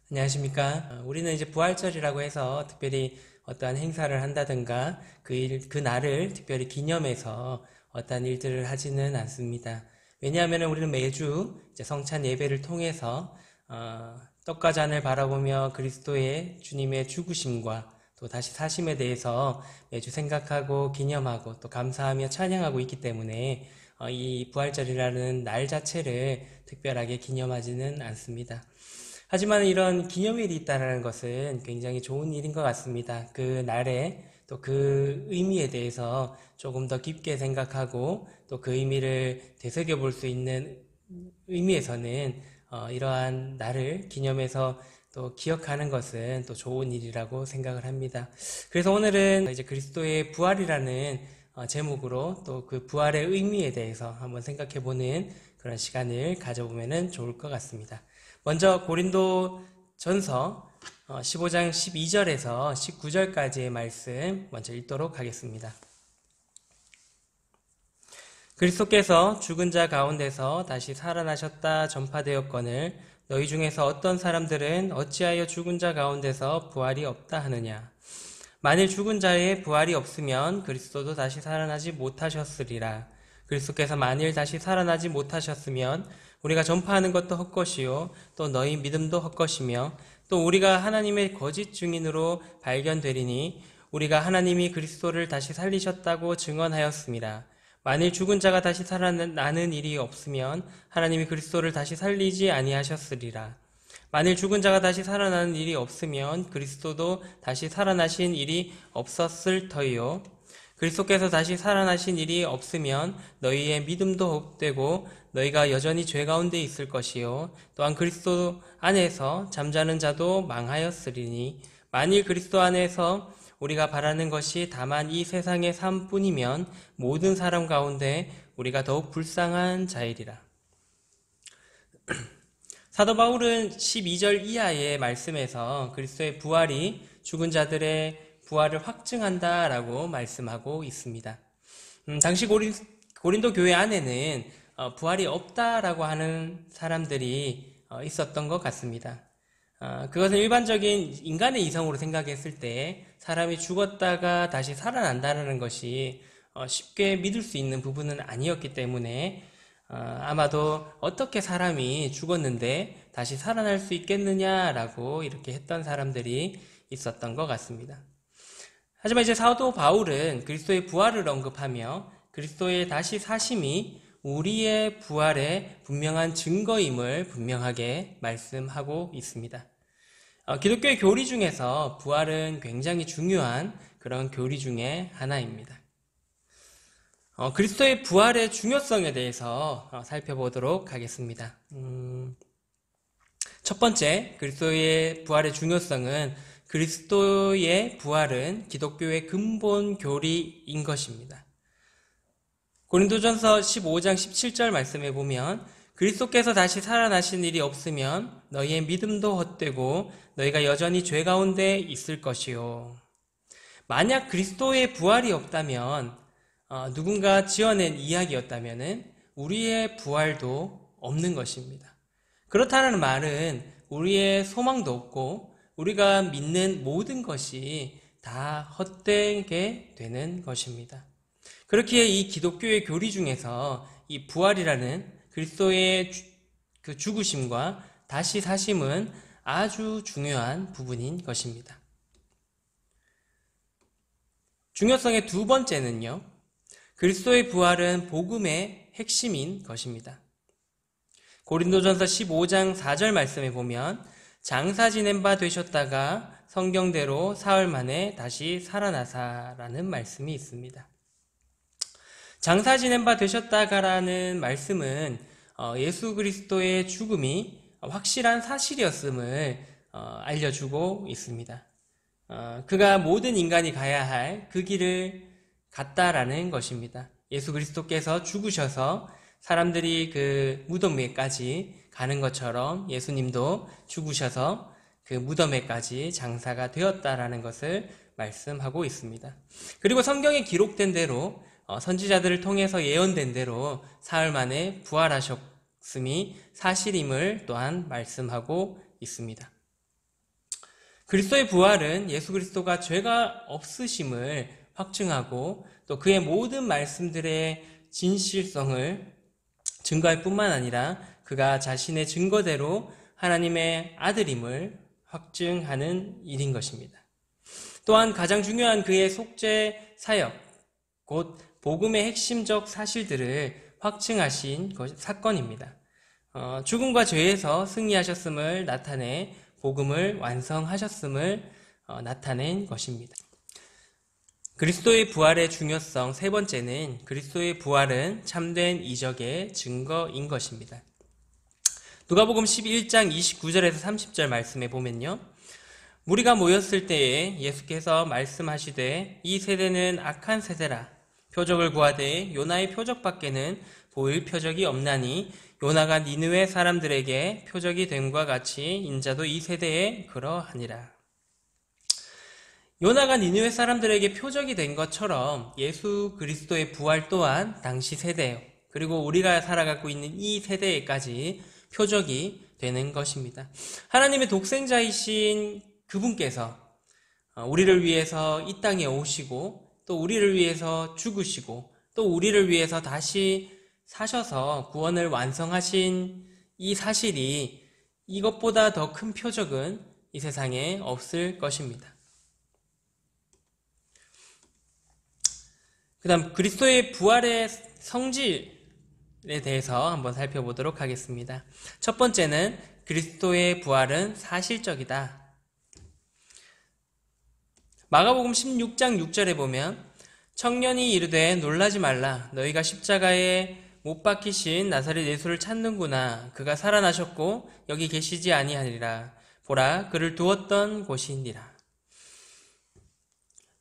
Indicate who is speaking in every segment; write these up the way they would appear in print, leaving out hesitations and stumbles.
Speaker 1: 안녕하십니까. 우리는 이제 부활절이라고 해서 특별히 어떠한 행사를 한다든가 그 날을 특별히 기념해서 어떠한 일들을 하지는 않습니다. 왜냐하면 우리는 매주 이제 성찬 예배를 통해서 떡과 잔을 바라보며 그리스도의 주님의 죽으심과 또 다시 사심에 대해서 매주 생각하고 기념하고 또 감사하며 찬양하고 있기 때문에 이 부활절이라는 날 자체를 특별하게 기념하지는 않습니다. 하지만 이런 기념일이 있다는 것은 굉장히 좋은 일인 것 같습니다. 그 날에 또 그 의미에 대해서 조금 더 깊게 생각하고 또 그 의미를 되새겨 볼 수 있는 의미에서는 이러한 날을 기념해서 또 기억하는 것은 또 좋은 일이라고 생각을 합니다. 그래서 오늘은 이제 그리스도의 부활이라는 제목으로 또 그 부활의 의미에 대해서 한번 생각해 보는 그런 시간을 가져보면 좋을 것 같습니다. 먼저 고린도 전서 15장 12절에서 19절까지의 말씀 먼저 읽도록 하겠습니다. 그리스도께서 죽은 자 가운데서 다시 살아나셨다 전파되었거늘 너희 중에서 어떤 사람들은 어찌하여 죽은 자 가운데서 부활이 없다 하느냐. 만일 죽은 자의 부활이 없으면 그리스도도 다시 살아나지 못하셨으리라. 그리스도께서 만일 다시 살아나지 못하셨으면 우리가 전파하는 것도 헛것이요 또 너희 믿음도 헛것이며 또 우리가 하나님의 거짓 증인으로 발견되리니 우리가 하나님이 그리스도를 다시 살리셨다고 증언하였습니다. 만일 죽은 자가 다시 살아나는 일이 없으면 하나님이 그리스도를 다시 살리지 아니하셨으리라. 만일 죽은 자가 다시 살아나는 일이 없으면 그리스도도 다시 살아나신 일이 없었을 터이요. 그리스도께서 다시 살아나신 일이 없으면 너희의 믿음도 헛되고 너희가 여전히 죄 가운데 있을 것이요. 또한 그리스도 안에서 잠자는 자도 망하였으리니 만일 그리스도 안에서 우리가 바라는 것이 다만 이 세상의 삶뿐이면 모든 사람 가운데 우리가 더욱 불쌍한 자이리라. 사도 바울은 12절 이하의 말씀에서 그리스도의 부활이 죽은 자들의 부활을 확증한다라고 말씀하고 있습니다. 당시 고린도 교회 안에는 부활이 없다라고 하는 사람들이 있었던 것 같습니다. 그것은 일반적인 인간의 이성으로 생각했을 때 사람이 죽었다가 다시 살아난다는 것이 쉽게 믿을 수 있는 부분은 아니었기 때문에 아마도 어떻게 사람이 죽었는데 다시 살아날 수 있겠느냐라고 이렇게 했던 사람들이 있었던 것 같습니다. 하지만 이제 사도 바울은 그리스도의 부활을 언급하며 그리스도의 다시 사심이 우리의 부활의 분명한 증거임을 분명하게 말씀하고 있습니다. 기독교의 교리 중에서 부활은 굉장히 중요한 그런 교리 중에 하나입니다. 그리스도의 부활의 중요성에 대해서 살펴보도록 하겠습니다. 첫 번째, 그리스도의 부활의 중요성은 그리스도의 부활은 기독교의 근본 교리인 것입니다. 고린도전서 15장 17절 말씀에 보면 그리스도께서 다시 살아나신 일이 없으면 너희의 믿음도 헛되고 너희가 여전히 죄 가운데 있을 것이요. 만약 그리스도의 부활이 없다면 누군가 지어낸 이야기였다면 우리의 부활도 없는 것입니다. 그렇다는 말은 우리의 소망도 없고 우리가 믿는 모든 것이 다 헛되게 되는 것입니다. 그렇기에 이 기독교의 교리 중에서 이 부활이라는 그리스도의 그 죽으심과 다시 사심은 아주 중요한 부분인 것입니다. 중요성의 두 번째는요, 그리스도의 부활은 복음의 핵심인 것입니다. 고린도전서 15장 4절 말씀에 보면 장사 지낸 바 되셨다가 성경대로 사흘 만에 다시 살아나사라는 말씀이 있습니다. 장사 지낸 바 되셨다가라는 말씀은 예수 그리스도의 죽음이 확실한 사실이었음을 알려주고 있습니다. 그가 모든 인간이 가야 할 그 길을 갔다라는 것입니다. 예수 그리스도께서 죽으셔서 사람들이 그 무덤에까지 가는 것처럼 예수님도 죽으셔서 그 무덤에까지 장사가 되었다라는 것을 말씀하고 있습니다. 그리고 성경에 기록된 대로 선지자들을 통해서 예언된 대로 사흘 만에 부활하셨음이 사실임을 또한 말씀하고 있습니다. 그리스도의 부활은 예수 그리스도가 죄가 없으심을 확증하고 또 그의 모든 말씀들의 진실성을 증거할 뿐만 아니라 그가 자신의 증거대로 하나님의 아들임을 확증하는 일인 것입니다. 또한 가장 중요한 그의 속죄 사역, 곧 복음의 핵심적 사실들을 확증하신 사건입니다. 죽음과 죄에서 승리하셨음을 나타내 복음을 완성하셨음을 나타낸 것입니다. 그리스도의 부활의 중요성 세 번째는 그리스도의 부활은 참된 이적의 증거인 것입니다. 누가복음 11장 29절에서 30절 말씀에 보면요. 무리가 모였을 때에 예수께서 말씀하시되 이 세대는 악한 세대라. 표적을 구하되 요나의 표적밖에는 보일 표적이 없나니 요나가 니느웨 사람들에게 표적이 됨과 같이 인자도 이 세대에 그러하니라. 요나가 니느웨 사람들에게 표적이 된 것처럼 예수 그리스도의 부활 또한 당시 세대 그리고 우리가 살아가고 있는 이 세대에까지 표적이 되는 것입니다. 하나님의 독생자이신 그분께서 우리를 위해서 이 땅에 오시고 또 우리를 위해서 죽으시고 또 우리를 위해서 다시 사셔서 구원을 완성하신 이 사실이 이것보다 더 큰 표적은 이 세상에 없을 것입니다. 그 다음 그리스도의 부활의 성질에 대해서 한번 살펴보도록 하겠습니다. 첫 번째는 그리스도의 부활은 사실적이다. 마가복음 16장 6절에 보면 청년이 이르되 놀라지 말라 너희가 십자가에 못 박히신 나사렛 예수를 찾는구나. 그가 살아나셨고 여기 계시지 아니하니라. 보라 그를 두었던 곳이니라.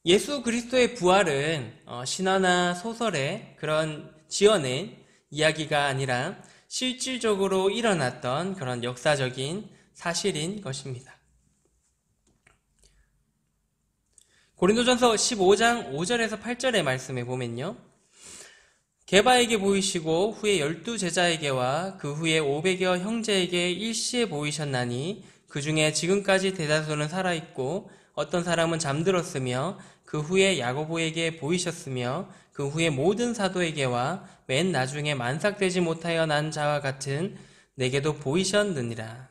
Speaker 1: 예수 그리스도의 부활은 신화나 소설의 그런 지어낸 이야기가 아니라 실질적으로 일어났던 그런 역사적인 사실인 것입니다. 고린도전서 15장 5절에서 8절의 말씀에 보면요. 게바에게 보이시고 후에 12제자에게와 그 후에 500여 형제에게 일시에 보이셨나니 그 중에 지금까지 대다수는 살아있고 어떤 사람은 잠들었으며 그 후에 야고보에게 보이셨으며 그 후에 모든 사도에게와 맨 나중에 만삭되지 못하여 난 자와 같은 내게도 보이셨느니라.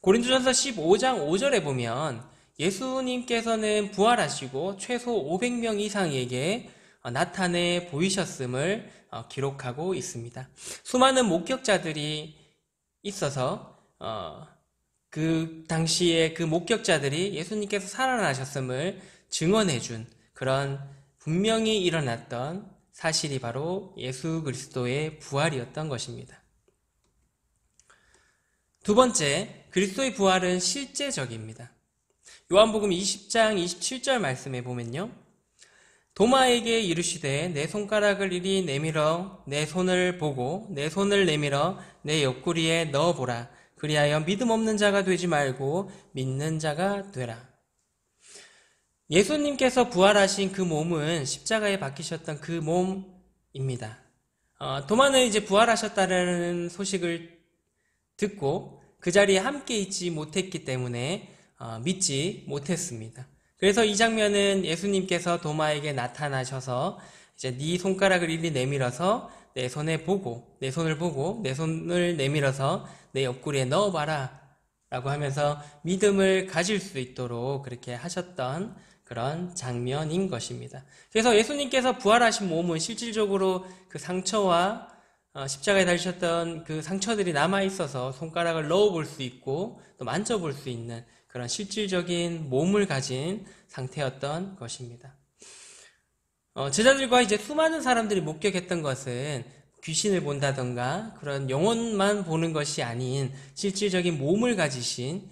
Speaker 1: 고린도전서 15장 5절에 보면 예수님께서는 부활하시고 최소 500명 이상에게 나타내 보이셨음을 기록하고 있습니다. 수많은 목격자들이 있어서 그 당시에 그 목격자들이 예수님께서 살아나셨음을 증언해준 그런 분명히 일어났던 사실이 바로 예수 그리스도의 부활이었던 것입니다. 두 번째, 그리스도의 부활은 실제적입니다. 요한복음 20장 27절 말씀에 보면요. 도마에게 이르시되 내 손가락을 이리 내밀어 내 손을 보고 내 손을 내밀어 내 옆구리에 넣어보라. 그리하여 믿음 없는 자가 되지 말고 믿는 자가 되라. 예수님께서 부활하신 그 몸은 십자가에 박히셨던 그 몸입니다. 도마는 이제 부활하셨다는 소식을 듣고 그 자리에 함께 있지 못했기 때문에 믿지 못했습니다. 그래서 이 장면은 예수님께서 도마에게 나타나셔서 이제 네 손가락을 이리 내밀어서 내 손을 보고 내 손을 내밀어서 내 옆구리에 넣어봐라 라고 하면서 믿음을 가질 수 있도록 그렇게 하셨던 그런 장면인 것입니다. 그래서 예수님께서 부활하신 몸은 실질적으로 그 상처와 십자가에 달리셨던 그 상처들이 남아있어서 손가락을 넣어볼 수 있고 또 만져볼 수 있는 그런 실질적인 몸을 가진 상태였던 것입니다. 제자들과 이제 수많은 사람들이 목격했던 것은 귀신을 본다던가 그런 영혼만 보는 것이 아닌 실질적인 몸을 가지신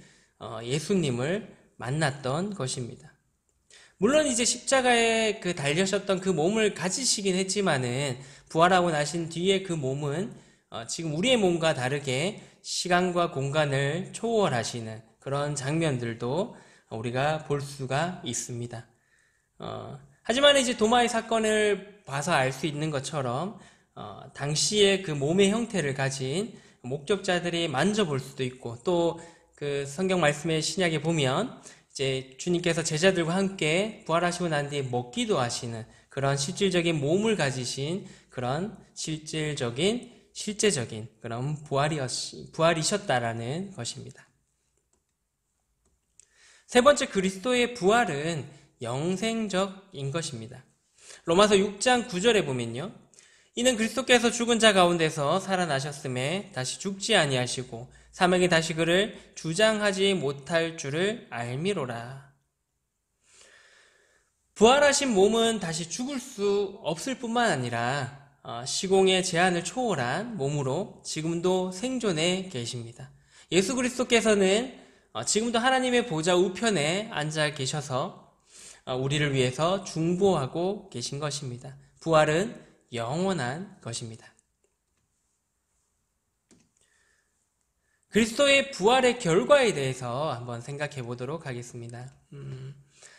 Speaker 1: 예수님을 만났던 것입니다. 물론 이제 십자가에 그 달려셨던 그 몸을 가지시긴 했지만은 부활하고 나신 뒤에 그 몸은 지금 우리의 몸과 다르게 시간과 공간을 초월하시는 그런 장면들도 우리가 볼 수가 있습니다. 하지만 이제 도마의 사건을 봐서 알 수 있는 것처럼 당시에 그 몸의 형태를 가진 목격자들이 만져볼 수도 있고 또 그 성경 말씀의 신약에 보면 이제 주님께서 제자들과 함께 부활하시고 난 뒤에 먹기도 하시는 그런 실질적인 몸을 가지신 그런 실제적인 그런 부활이셨다라는 것입니다. 세 번째, 그리스도의 부활은 영생적인 것입니다. 로마서 6장 9절에 보면요. 이는 그리스도께서 죽은 자 가운데서 살아나셨음에 다시 죽지 아니하시고 사망이 다시 그를 주장하지 못할 줄을 알미로라. 부활하신 몸은 다시 죽을 수 없을 뿐만 아니라 시공의 제한을 초월한 몸으로 지금도 생존해 계십니다. 예수 그리스도께서는 지금도 하나님의 보좌 우편에 앉아 계셔서 우리를 위해서 중보하고 계신 것입니다. 부활은 영원한 것입니다. 그리스도의 부활의 결과에 대해서 한번 생각해 보도록 하겠습니다.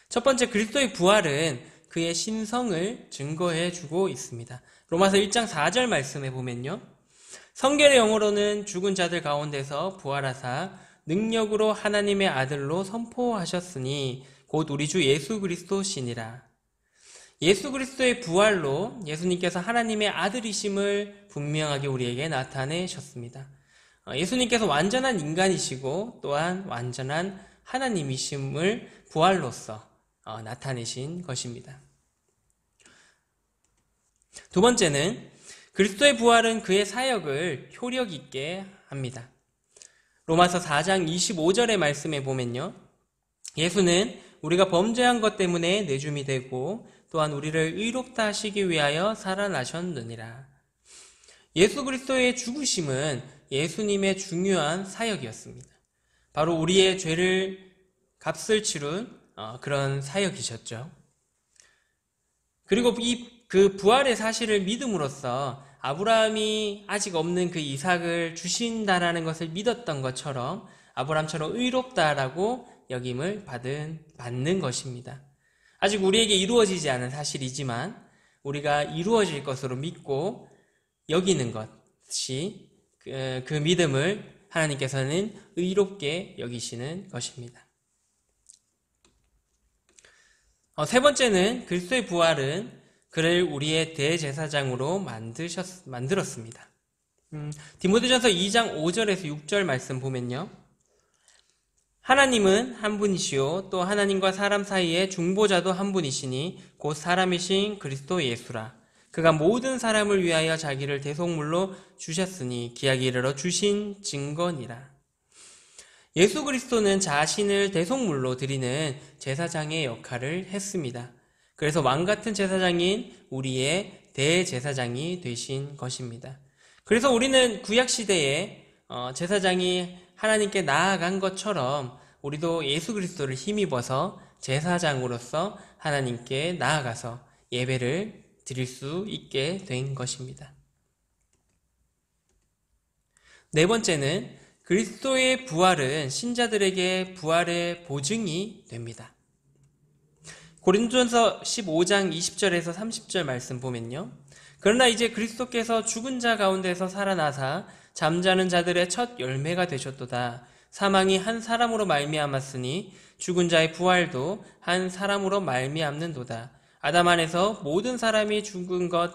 Speaker 1: 첫 번째, 그리스도의 부활은 그의 신성을 증거해 주고 있습니다. 로마서 1장 4절 말씀에 보면요. 성결의 영어로는 죽은 자들 가운데서 부활하사 능력으로 하나님의 아들로 선포하셨으니 곧 우리 주 예수 그리스도시니라. 예수 그리스도의 부활로 예수님께서 하나님의 아들이심을 분명하게 우리에게 나타내셨습니다. 예수님께서 완전한 인간이시고 또한 완전한 하나님이심을 부활로서 나타내신 것입니다. 두 번째는 그리스도의 부활은 그의 사역을 효력 있게 합니다. 로마서 4장 25절의 말씀에 보면요. 예수는 우리가 범죄한 것 때문에 내줌이 되고 또한 우리를 의롭다 하시기 위하여 살아나셨느니라. 예수 그리스도의 죽으심은 예수님의 중요한 사역이었습니다. 바로 우리의 죄를 값을 치룬 그런 사역이셨죠. 그리고 그 부활의 사실을 믿음으로써 아브라함이 아직 없는 그 이삭을 주신다라는 것을 믿었던 것처럼 아브라함처럼 의롭다라고 여김을 받는 것입니다. 아직 우리에게 이루어지지 않은 사실이지만 우리가 이루어질 것으로 믿고 여기는 것이 그 믿음을 하나님께서는 의롭게 여기시는 것입니다. 세 번째는 그리스도의 부활은 그를 우리의 대제사장으로 만들었습니다. 디모데전서 2장 5절에서 6절 말씀 보면요. 하나님은 한 분이시요 또 하나님과 사람 사이의 중보자도 한 분이시니 곧 사람이신 그리스도 예수라. 그가 모든 사람을 위하여 자기를 대속물로 주셨으니 기약이 이르러 주신 증거니라. 예수 그리스도는 자신을 대속물로 드리는 제사장의 역할을 했습니다. 그래서 왕같은 제사장인 우리의 대제사장이 되신 것입니다. 그래서 우리는 구약시대에 제사장이 하나님께 나아간 것처럼 우리도 예수 그리스도를 힘입어서 제사장으로서 하나님께 나아가서 예배를 드릴 수 있게 된 것입니다. 네 번째는 그리스도의 부활은 신자들에게 부활의 보증이 됩니다. 고린도전서 15장 20절에서 30절 말씀 보면요. 그러나 이제 그리스도께서 죽은 자 가운데서 살아나사 잠자는 자들의 첫 열매가 되셨도다. 사망이 한 사람으로 말미암았으니 죽은 자의 부활도 한 사람으로 말미암는도다. 아담 안에서 모든 사람이 죽은 것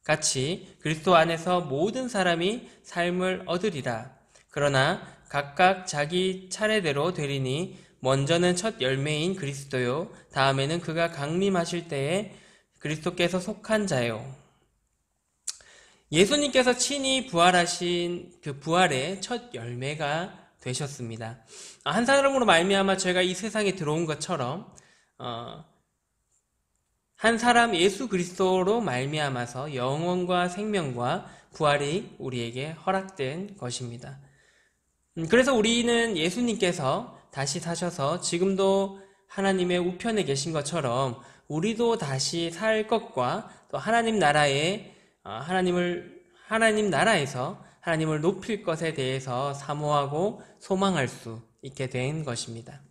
Speaker 1: 같이 그리스도 안에서 모든 사람이 삶을 얻으리라. 그러나 각각 자기 차례대로 되리니 먼저는 첫 열매인 그리스도요 다음에는 그가 강림하실 때에 그리스도께서 속한 자요. 예수님께서 친히 부활하신 그 부활의 첫 열매가 되셨습니다. 한 사람으로 말미암아 저희가 이 세상에 들어온 것처럼 한 사람 예수 그리스도로 말미암아서 영혼과 생명과 부활이 우리에게 허락된 것입니다. 그래서 우리는 예수님께서 다시 사셔서 지금도 하나님의 우편에 계신 것처럼 우리도 다시 살 것과 또 하나님 나라에서 하나님을 높일 것에 대해서 사모하고 소망할 수 있게 된 것입니다.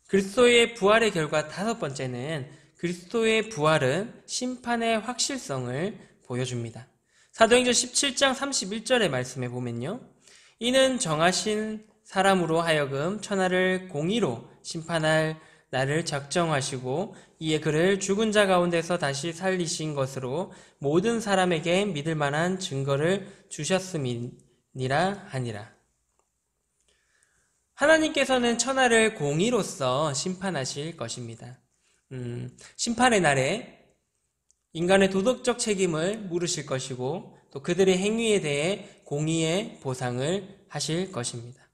Speaker 1: 그리스도의 부활의 결과 다섯 번째는 그리스도의 부활은 심판의 확실성을 보여줍니다. 사도행전 17장 31절의 말씀에 보면요. 이는 정하신 사람으로 하여금 천하를 공의로 심판할 날을 작정하시고 이에 그를 죽은 자 가운데서 다시 살리신 것으로 모든 사람에게 믿을 만한 증거를 주셨음이니라 하니라. 하나님께서는 천하를 공의로서 심판하실 것입니다. 심판의 날에 인간의 도덕적 책임을 물으실 것이고 또 그들의 행위에 대해 공의의 보상을 하실 것입니다.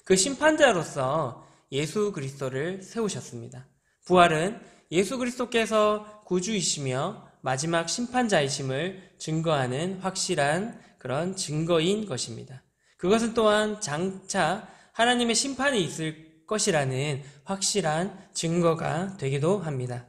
Speaker 1: 그 심판자로서 예수 그리스도를 세우셨습니다. 부활은 예수 그리스도께서 구주이시며 마지막 심판자이심을 증거하는 확실한 그런 증거인 것입니다. 그것은 또한 장차 하나님의 심판이 있을 것이라는 확실한 증거가 되기도 합니다.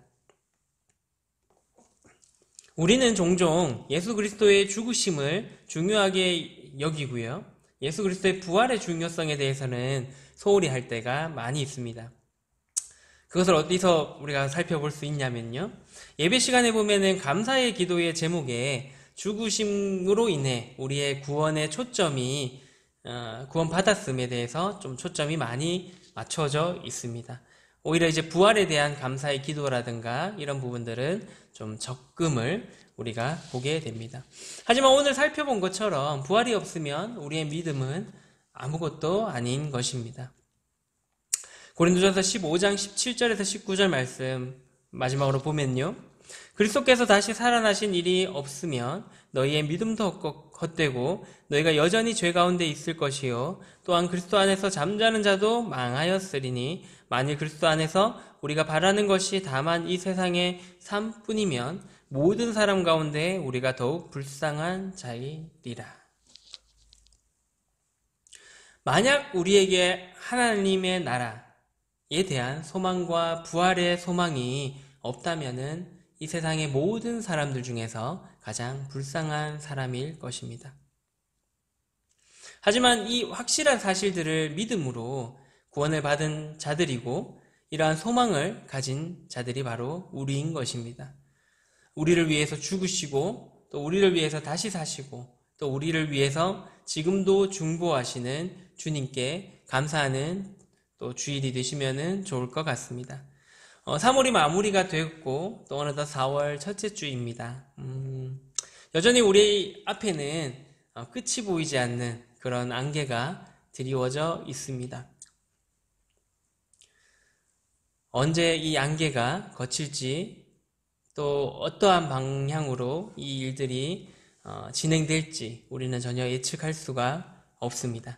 Speaker 1: 우리는 종종 예수 그리스도의 죽으심을 중요하게 여기고요. 예수 그리스도의 부활의 중요성에 대해서는 소홀히 할 때가 많이 있습니다. 그것을 어디서 우리가 살펴볼 수 있냐면요. 예배 시간에 보면은 감사의 기도의 제목에 죽으심으로 인해 우리의 구원의 초점이 구원받았음에 대해서 좀 초점이 많이 맞춰져 있습니다. 오히려 이제 부활에 대한 감사의 기도라든가 이런 부분들은 좀 적금을 우리가 보게 됩니다. 하지만 오늘 살펴본 것처럼 부활이 없으면 우리의 믿음은 아무것도 아닌 것입니다. 고린도전서 15장 17절에서 19절 말씀 마지막으로 보면요. 그리스도께서 다시 살아나신 일이 없으면 너희의 믿음도 헛되고 너희가 여전히 죄 가운데 있을 것이요 또한 그리스도 안에서 잠자는 자도 망하였으리니 만일 그리스도 안에서 우리가 바라는 것이 다만 이 세상의 삶뿐이면 모든 사람 가운데 우리가 더욱 불쌍한 자이리라. 만약 우리에게 하나님의 나라에 대한 소망과 부활의 소망이 없다면은 이 세상의 모든 사람들 중에서 가장 불쌍한 사람일 것입니다. 하지만 이 확실한 사실들을 믿음으로 구원을 받은 자들이고 이러한 소망을 가진 자들이 바로 우리인 것입니다. 우리를 위해서 죽으시고 또 우리를 위해서 다시 사시고 또 우리를 위해서 지금도 중보하시는 주님께 감사하는 또 주일이 되시면 좋을 것 같습니다. 3월이 마무리가 됐고 또 어느덧 4월 첫째 주입니다. 여전히 우리 앞에는 끝이 보이지 않는 그런 안개가 드리워져 있습니다. 언제 이 안개가 거칠지 또 어떠한 방향으로 이 일들이 진행될지 우리는 전혀 예측할 수가 없습니다.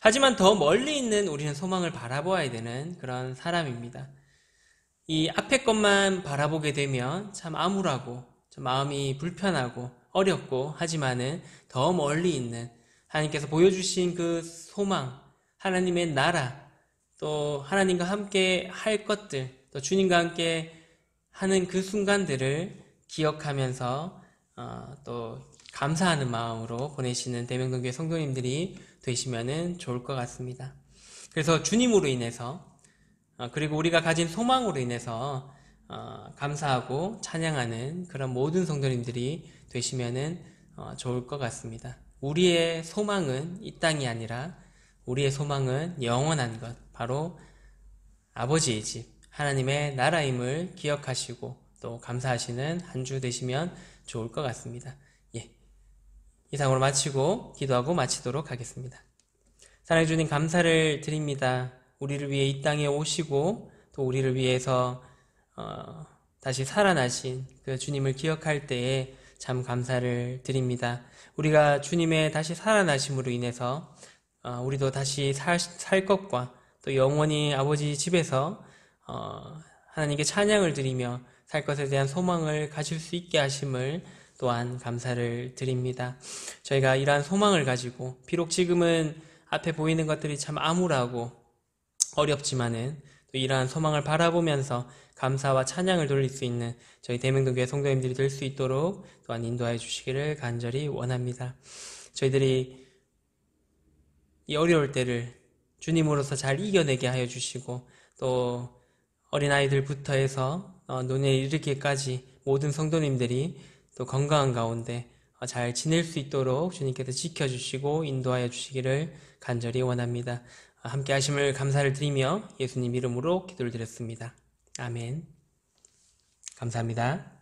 Speaker 1: 하지만 더 멀리 있는 우리는 소망을 바라보아야 되는 그런 사람입니다. 이 앞에 것만 바라보게 되면 참 암울하고 참 마음이 불편하고 어렵고 하지만은 더 멀리 있는 하나님께서 보여주신 그 소망, 하나님의 나라, 또 하나님과 함께 할 것들, 또 주님과 함께 하는 그 순간들을 기억하면서 또 감사하는 마음으로 보내시는 대명동교회 성도님들이 되시면 좋을 것 같습니다. 그래서 주님으로 인해서 그리고 우리가 가진 소망으로 인해서 감사하고 찬양하는 그런 모든 성도님들이 되시면 좋을 것 같습니다. 우리의 소망은 이 땅이 아니라 우리의 소망은 영원한 것, 바로 아버지의 집, 하나님의 나라임을 기억하시고 또 감사하시는 한 주 되시면 좋을 것 같습니다. 이상으로 마치고 기도하고 마치도록 하겠습니다. 사랑해 주님 감사를 드립니다. 우리를 위해 이 땅에 오시고 또 우리를 위해서 다시 살아나신 그 주님을 기억할 때에 참 감사를 드립니다. 우리가 주님의 다시 살아나심으로 인해서 우리도 다시 살 것과 또 영원히 아버지 집에서 하나님께 찬양을 드리며 살 것에 대한 소망을 가질 수 있게 하심을 또한 감사를 드립니다. 저희가 이러한 소망을 가지고 비록 지금은 앞에 보이는 것들이 참 암울하고 어렵지만은 또 이러한 소망을 바라보면서 감사와 찬양을 돌릴 수 있는 저희 대명동교회 성도님들이 될 수 있도록 또한 인도하여 주시기를 간절히 원합니다. 저희들이 이 어려울 때를 주님으로서 잘 이겨내게 하여 주시고 또 어린아이들부터 해서 노년에 이르기까지 모든 성도님들이 또 건강한 가운데 잘 지낼 수 있도록 주님께서 지켜주시고 인도하여 주시기를 간절히 원합니다. 함께 하심을 감사를 드리며 예수님 이름으로 기도를 드렸습니다. 아멘. 감사합니다.